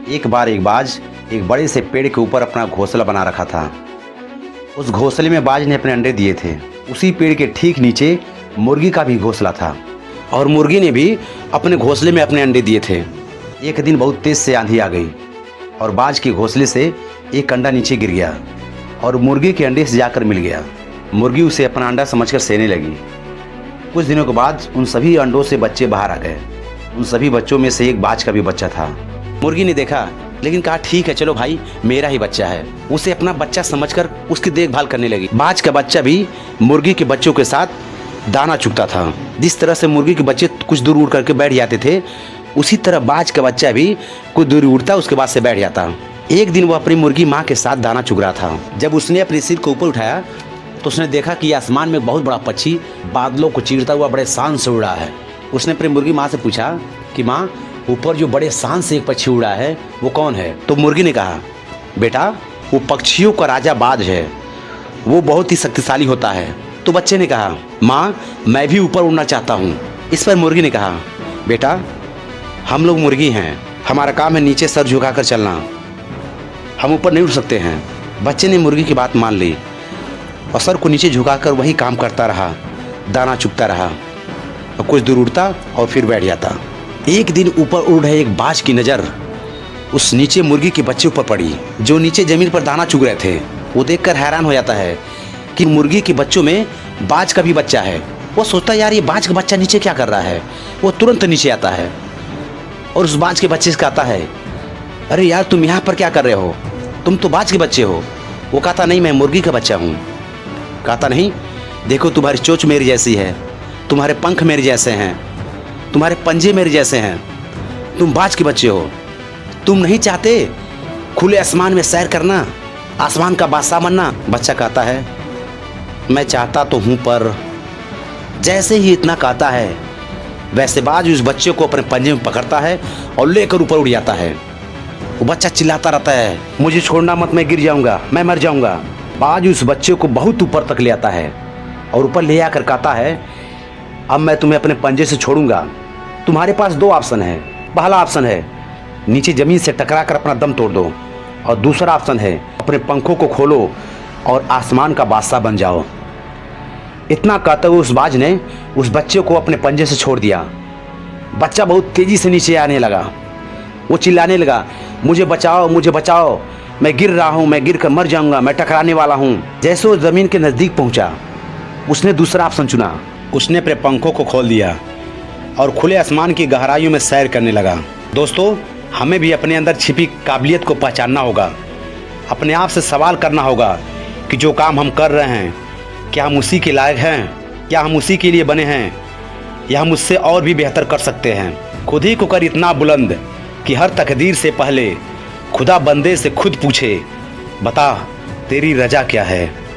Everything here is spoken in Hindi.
एक बार एक बाज एक बड़े से पेड़ के ऊपर अपना घोंसला बना रखा था। उस घोंसले में बाज ने अपने अंडे दिए थे। उसी पेड़ के ठीक नीचे मुर्गी का भी घोंसला था और मुर्गी ने भी अपने घोंसले में अपने अंडे दिए थे। एक दिन बहुत तेज से आंधी आ गई और बाज के घोंसले से एक अंडा नीचे गिर गया और मुर्गी के अंडे से जाकर मिल गया। मुर्गी उसे अपना अंडा समझकर सेने लगी। कुछ दिनों के बाद उन सभी अंडों से बच्चे बाहर आ गए। उन सभी बच्चों में से एक बाज का भी बच्चा था। मुर्गी ने देखा लेकिन कहा ठीक है चलो भाई मेरा ही बच्चा है। उसे अपना बच्चा समझकर उसकी देखभाल करने लगी। बाज का बच्चा भी मुर्गी के बच्चों के साथ दाना चुगता था। जिस तरह से मुर्गी के बच्चे कुछ दूर उड़ करके बैठ जाते थे उसी तरह बाज का बच्चा भी कुछ दूर उड़ता उसके बाद से बैठ जाता। एक दिन वो अपनी मुर्गी माँ के साथ दाना चुग रहा था। जब उसने अपने सिर को ऊपर उठाया तो उसने देखा कि आसमान में बहुत बड़ा पक्षी बादलों को चीरता हुआ बड़े शान से उड़ा है। उसने अपनी मुर्गी माँ से पूछा कि माँ ऊपर जो बड़े शान से एक पक्षी उड़ा है वो कौन है? तो मुर्गी ने कहा बेटा वो पक्षियों का राजा बाज है, वो बहुत ही शक्तिशाली होता है। तो बच्चे ने कहा माँ मैं भी ऊपर उड़ना चाहता हूँ। इस पर मुर्गी ने कहा बेटा हम लोग मुर्गी हैं, हमारा काम है नीचे सर झुकाकर चलना, हम ऊपर नहीं उड़ सकते हैं। बच्चे ने मुर्गी की बात मान ली और सर को नीचे झुकाकर वही काम करता रहा, दाना चुगता रहा और कुछ दूर उड़ता और फिर बैठ जाता। एक दिन ऊपर उड़ रहे एक बाज की नज़र उस नीचे मुर्गी के बच्चे ऊपर पड़ी जो नीचे ज़मीन पर दाना चुग रहे थे। वो देखकर हैरान हो जाता है कि मुर्गी के बच्चों में बाज का भी बच्चा है। वो सोचता है यार ये बाज का बच्चा नीचे क्या कर रहा है। वो तुरंत नीचे आता है और उस बाज के बच्चे से कहता है अरे यार तुम यहाँ पर क्या कर रहे हो, तुम तो बाज के बच्चे हो। वो कहता नहीं मैं मुर्गी का बच्चा हूँ। कहता नहीं देखो तुम्हारी चोंच मेरी जैसी है, तुम्हारे पंख मेरे जैसे हैं, तुम्हारे पंजे मेरे जैसे हैं, तुम बाज के बच्चे हो। तुम नहीं चाहते खुले आसमान में सैर करना, आसमान का बादशाह बनना? बच्चा कहता है मैं चाहता तो हूँ पर। जैसे ही इतना कहता है वैसे बाज उस बच्चे को अपने पंजे में पकड़ता है और लेकर ऊपर उड़ जाता है। वो बच्चा चिल्लाता रहता है मुझे छोड़ना मत, मैं गिर जाऊंगा, मैं मर जाऊंगा। बाज उस बच्चे को बहुत ऊपर तक ले आता है और ऊपर ले आकर कहता है अब मैं तुम्हें अपने पंजे से छोड़ूंगा। तुम्हारे पास दो ऑप्शन है। पहला ऑप्शन है नीचे ज़मीन से टकरा कर अपना दम तोड़ दो और दूसरा ऑप्शन है अपने पंखों को खोलो और आसमान का बादशाह बन जाओ। इतना कहते हुए उस बाज ने उस बच्चे को अपने पंजे से छोड़ दिया। बच्चा बहुत तेज़ी से नीचे आने लगा। वो चिल्लाने लगा मुझे बचाओ, मुझे बचाओ, मैं गिर रहा हूँ, मैं गिर कर मर जाऊँगा, मैं टकराने वाला हूँ। जैसे वो ज़मीन के नज़दीक पहुँचा उसने दूसरा ऑप्शन चुना। उसने अपने पंखों को खोल दिया और खुले आसमान की गहराइयों में सैर करने लगा। दोस्तों हमें भी अपने अंदर छिपी काबिलियत को पहचानना होगा, अपने आप से सवाल करना होगा कि जो काम हम कर रहे हैं क्या हम उसी के लायक हैं, क्या हम उसी के लिए बने हैं या हम उससे और भी बेहतर कर सकते हैं। खुद ही को कर इतना बुलंद कि हर तकदीर से पहले खुदा बंदे से खुद पूछे बता तेरी रजा क्या है।